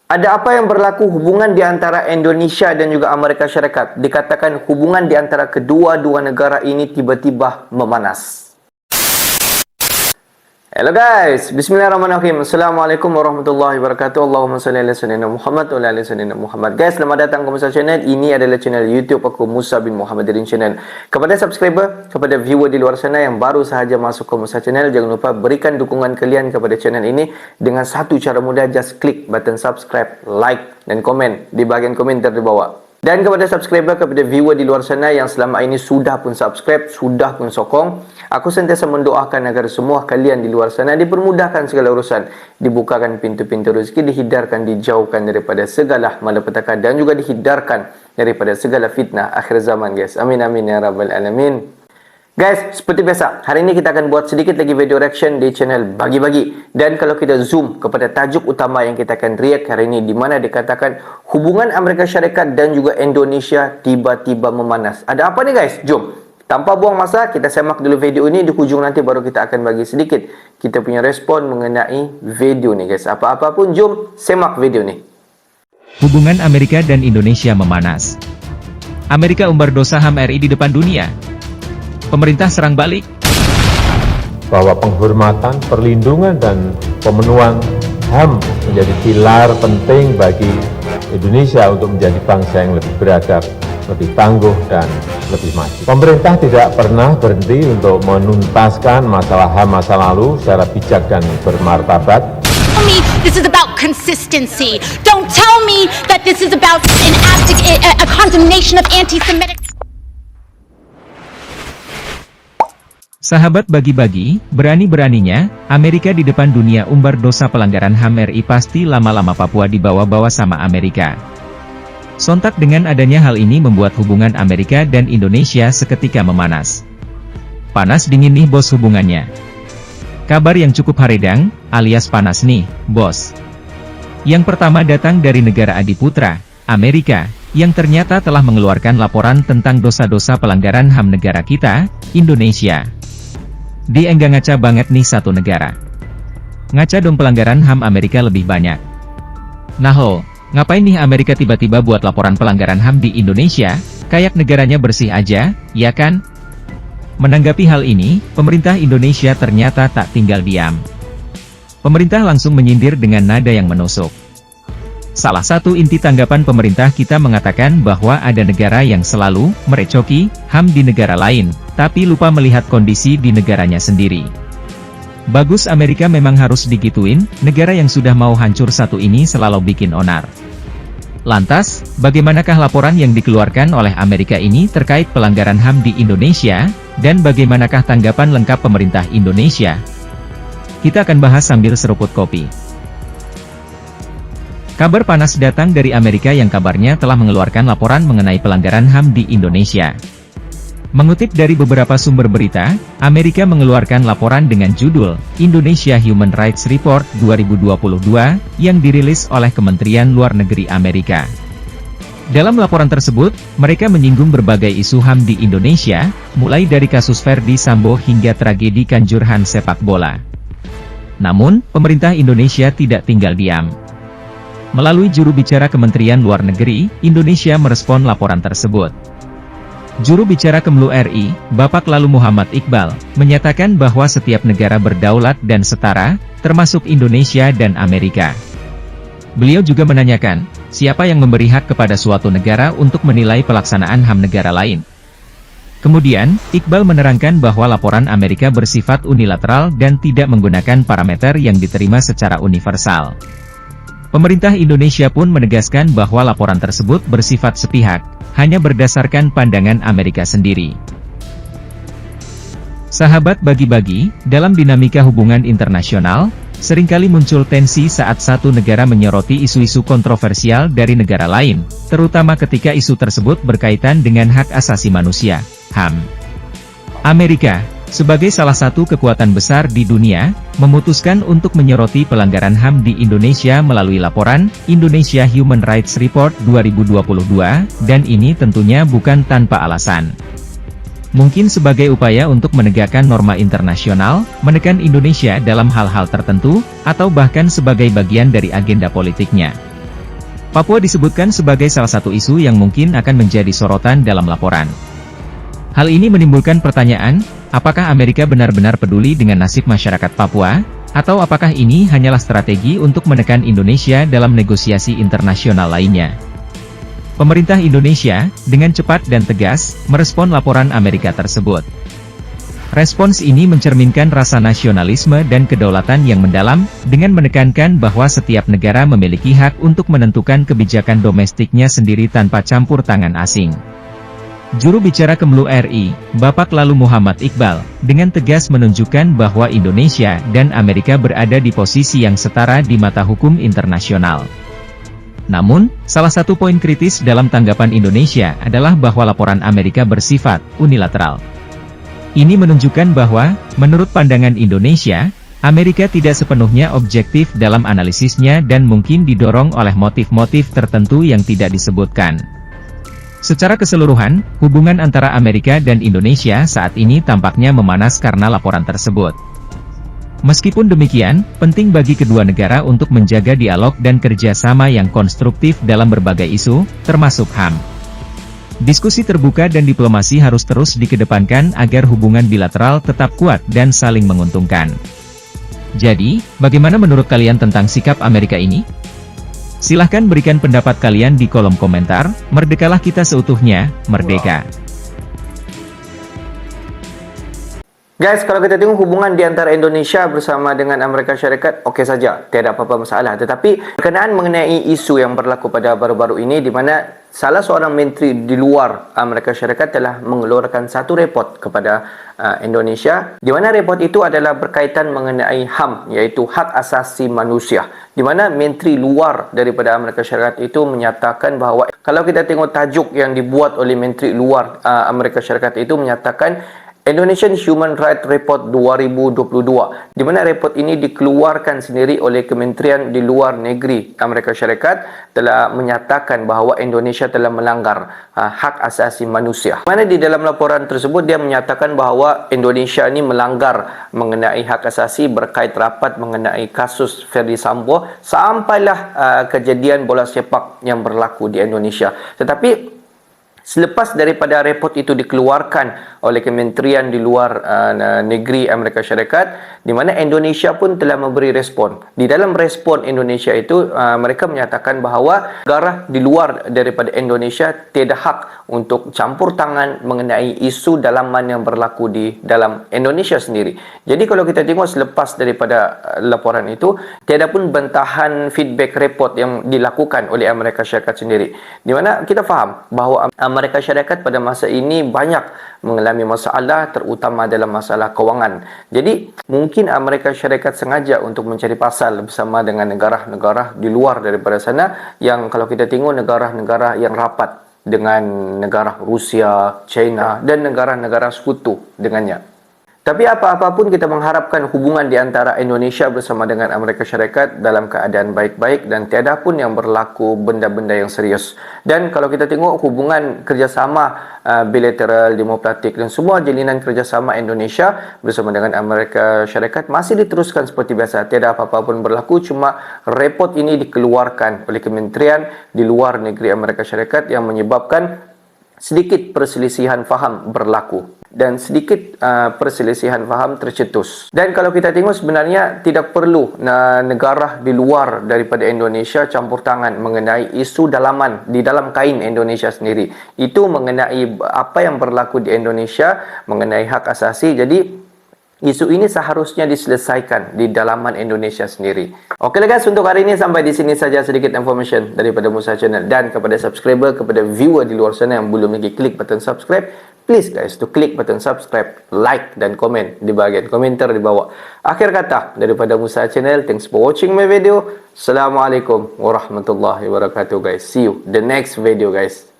Ada apa yang berlaku hubungan di antara Indonesia dan juga Amerika Syarikat? Dikatakan hubungan di antara kedua-dua negara ini tiba-tiba memanas. Hello guys, bismillahirrahmanirrahim. Assalamualaikum warahmatullahi wabarakatuh. Allahumma salli ala sayyidina Muhammad wa ala ali sayyidina Muhammad. Guys, selamat datang ke Musa Channel. Ini adalah channel YouTube aku, Musa bin Muhammadin Channel. Kepada subscriber, kepada viewer di luar sana yang baru sahaja masuk ke Musa Channel, jangan lupa berikan dukungan kalian kepada channel ini dengan satu cara mudah, just klik button subscribe, like dan komen di bahagian komentar di bawah. Dan kepada subscriber, kepada viewer di luar sana yang selama ini sudah pun subscribe, sudah pun sokong, aku sentiasa mendoakan agar semua kalian di luar sana dipermudahkan segala urusan, dibukakan pintu-pintu rezeki, dihindarkan, dijauhkan daripada segala malapetaka dan juga dihindarkan daripada segala fitnah akhir zaman, guys. Amin amin ya rabbal alamin. Guys, seperti biasa, hari ini kita akan buat sedikit lagi video reaction di channel Bagi-Bagi. Dan kalau kita zoom kepada tajuk utama yang kita akan react hari ini, di mana dikatakan hubungan Amerika Syarikat dan juga Indonesia tiba-tiba memanas. Ada apa nih guys? Jom, tanpa buang masa, kita semak dulu video ini. Di hujung nanti baru kita akan bagi sedikit kita punya respon mengenai video nih guys. Apa-apa pun, jom semak video nih. Hubungan Amerika dan Indonesia memanas. Amerika umbar dosa HAM RI di depan dunia. Pemerintah serang balik. Bahwa penghormatan, perlindungan, dan pemenuhan HAM menjadi pilar penting bagi Indonesia untuk menjadi bangsa yang lebih beradab, lebih tangguh, dan lebih maju. Pemerintah tidak pernah berhenti untuk menuntaskan masalah HAM masa lalu secara bijak dan bermartabat. Tell me this is about consistency. Don't tell me that this is about a condemnation of anti-Semitic. Sahabat Bagi-Bagi, berani-beraninya, Amerika di depan dunia umbar dosa pelanggaran HAM RI, pasti lama-lama Papua dibawa-bawa sama Amerika. Sontak dengan adanya hal ini membuat hubungan Amerika dan Indonesia seketika memanas. Panas dingin nih bos hubungannya. Kabar yang cukup haredang, alias panas nih, bos. Yang pertama datang dari negara adiputra, Amerika, yang ternyata telah mengeluarkan laporan tentang dosa-dosa pelanggaran HAM negara kita, Indonesia. Enggak ngaca banget nih satu negara. Ngaca dong, pelanggaran HAM Amerika lebih banyak. Nah ho, ngapain nih Amerika tiba-tiba buat laporan pelanggaran HAM di Indonesia, kayak negaranya bersih aja, ya kan? Menanggapi hal ini, pemerintah Indonesia ternyata tak tinggal diam. Pemerintah langsung menyindir dengan nada yang menusuk. Salah satu inti tanggapan pemerintah kita mengatakan bahwa ada negara yang selalu merecoki HAM di negara lain, tapi lupa melihat kondisi di negaranya sendiri. Bagus, Amerika memang harus digituin, negara yang sudah mau hancur satu ini selalu bikin onar. Lantas, bagaimanakah laporan yang dikeluarkan oleh Amerika ini terkait pelanggaran HAM di Indonesia, dan bagaimanakah tanggapan lengkap pemerintah Indonesia? Kita akan bahas sambil seruput kopi. Kabar panas datang dari Amerika yang kabarnya telah mengeluarkan laporan mengenai pelanggaran HAM di Indonesia. Mengutip dari beberapa sumber berita, Amerika mengeluarkan laporan dengan judul Indonesia Human Rights Report 2022 yang dirilis oleh Kementerian Luar Negeri Amerika. Dalam laporan tersebut, mereka menyinggung berbagai isu HAM di Indonesia, mulai dari kasus Verdi Sambo hingga tragedi Kanjuruhan sepak bola. Namun, pemerintah Indonesia tidak tinggal diam. Melalui juru bicara Kementerian Luar Negeri, Indonesia merespon laporan tersebut. Juru bicara Kemlu RI, Bapak Lalu Muhammad Iqbal, menyatakan bahwa setiap negara berdaulat dan setara, termasuk Indonesia dan Amerika. Beliau juga menanyakan, siapa yang memberi hak kepada suatu negara untuk menilai pelaksanaan HAM negara lain? Kemudian, Iqbal menerangkan bahwa laporan Amerika bersifat unilateral dan tidak menggunakan parameter yang diterima secara universal. Pemerintah Indonesia pun menegaskan bahwa laporan tersebut bersifat sepihak, hanya berdasarkan pandangan Amerika sendiri. Sahabat Bagi-Bagi, dalam dinamika hubungan internasional, seringkali muncul tensi saat satu negara menyoroti isu-isu kontroversial dari negara lain, terutama ketika isu tersebut berkaitan dengan hak asasi manusia, HAM. Amerika, sebagai salah satu kekuatan besar di dunia, memutuskan untuk menyoroti pelanggaran HAM di Indonesia melalui laporan Indonesia Human Rights Report 2022, dan ini tentunya bukan tanpa alasan. Mungkin sebagai upaya untuk menegakkan norma internasional, menekan Indonesia dalam hal-hal tertentu, atau bahkan sebagai bagian dari agenda politiknya. Papua disebutkan sebagai salah satu isu yang mungkin akan menjadi sorotan dalam laporan. Hal ini menimbulkan pertanyaan, apakah Amerika benar-benar peduli dengan nasib masyarakat Papua? Atau apakah ini hanyalah strategi untuk menekan Indonesia dalam negosiasi internasional lainnya? Pemerintah Indonesia, dengan cepat dan tegas, merespon laporan Amerika tersebut. Respons ini mencerminkan rasa nasionalisme dan kedaulatan yang mendalam, dengan menekankan bahwa setiap negara memiliki hak untuk menentukan kebijakan domestiknya sendiri tanpa campur tangan asing. Juru bicara Kemlu RI, Bapak Lalu Muhammad Iqbal, dengan tegas menunjukkan bahwa Indonesia dan Amerika berada di posisi yang setara di mata hukum internasional. Namun, salah satu poin kritis dalam tanggapan Indonesia adalah bahwa laporan Amerika bersifat unilateral. Ini menunjukkan bahwa, menurut pandangan Indonesia, Amerika tidak sepenuhnya objektif dalam analisisnya dan mungkin didorong oleh motif-motif tertentu yang tidak disebutkan. Secara keseluruhan, hubungan antara Amerika dan Indonesia saat ini tampaknya memanas karena laporan tersebut. Meskipun demikian, penting bagi kedua negara untuk menjaga dialog dan kerjasama yang konstruktif dalam berbagai isu, termasuk HAM. Diskusi terbuka dan diplomasi harus terus dikedepankan agar hubungan bilateral tetap kuat dan saling menguntungkan. Jadi, bagaimana menurut kalian tentang sikap Amerika ini? Silahkan berikan pendapat kalian di kolom komentar. Merdekalah kita seutuhnya, merdeka. Guys, kalau kita tengok hubungan di antara Indonesia bersama dengan Amerika Syarikat, okey saja, tiada apa-apa masalah. Tetapi berkenaan mengenai isu yang berlaku pada baru-baru ini, di mana salah seorang menteri di luar Amerika Syarikat telah mengeluarkan satu report kepada Indonesia, di mana report itu adalah berkaitan mengenai HAM, iaitu hak asasi manusia. Di mana menteri luar daripada Amerika Syarikat itu menyatakan bahawa, kalau kita tengok tajuk yang dibuat oleh menteri luar Amerika Syarikat itu menyatakan Indonesian Human Rights Report 2022, di mana report ini dikeluarkan sendiri oleh Kementerian di Luar Negeri Amerika Syarikat, telah menyatakan bahawa Indonesia telah melanggar hak asasi manusia. Mana di dalam laporan tersebut dia menyatakan bahawa Indonesia ini melanggar mengenai hak asasi berkait rapat mengenai kasus Ferdi Sambo sampailah kejadian bola sepak yang berlaku di Indonesia. Tetapi selepas daripada report itu dikeluarkan oleh Kementerian di Luar Negeri Amerika Syarikat, di mana Indonesia pun telah memberi respon. Di dalam respon Indonesia itu, mereka menyatakan bahawa negara di luar daripada Indonesia tidak hak untuk campur tangan mengenai isu dalaman yang berlaku di dalam Indonesia sendiri. Jadi kalau kita tengok selepas daripada laporan itu, tiada pun bantahan feedback report yang dilakukan oleh Amerika Syarikat sendiri. Di mana kita faham bahawa Amerika Syarikat pada masa ini banyak mengalami masalah, terutama dalam masalah kewangan. Jadi, mungkin Amerika Syarikat sengaja untuk mencari pasal bersama dengan negara-negara di luar daripada sana, yang kalau kita tengok negara-negara yang rapat dengan negara Rusia, China dan negara-negara sekutu dengannya. Tapi apa-apapun kita mengharapkan hubungan di antara Indonesia bersama dengan Amerika Syarikat dalam keadaan baik-baik dan tiada pun yang berlaku benda-benda yang serius. Dan kalau kita tengok hubungan kerjasama bilateral, diplomatik dan semua jalinan kerjasama Indonesia bersama dengan Amerika Syarikat masih diteruskan seperti biasa. Tiada apa-apa pun berlaku, cuma report ini dikeluarkan oleh Kementerian di Luar Negeri Amerika Syarikat yang menyebabkan sedikit perselisihan faham berlaku dan sedikit perselisihan faham tercetus. Dan kalau kita tengok sebenarnya tidak perlu negara di luar daripada Indonesia campur tangan mengenai isu dalaman di dalam kain Indonesia sendiri. Itu mengenai apa yang berlaku di Indonesia mengenai hak asasi. Jadi isu ini seharusnya diselesaikan di dalaman Indonesia sendiri. Okeylah guys, untuk hari ini sampai di sini saja sedikit information daripada Musa Channel. Dan kepada subscriber, kepada viewer di luar sana yang belum lagi klik button subscribe, please guys to klik button subscribe, like dan komen di bahagian komentar di bawah. Akhir kata daripada Musa Channel, thanks for watching my video. Assalamualaikum warahmatullahi wabarakatuh guys. See you the next video guys.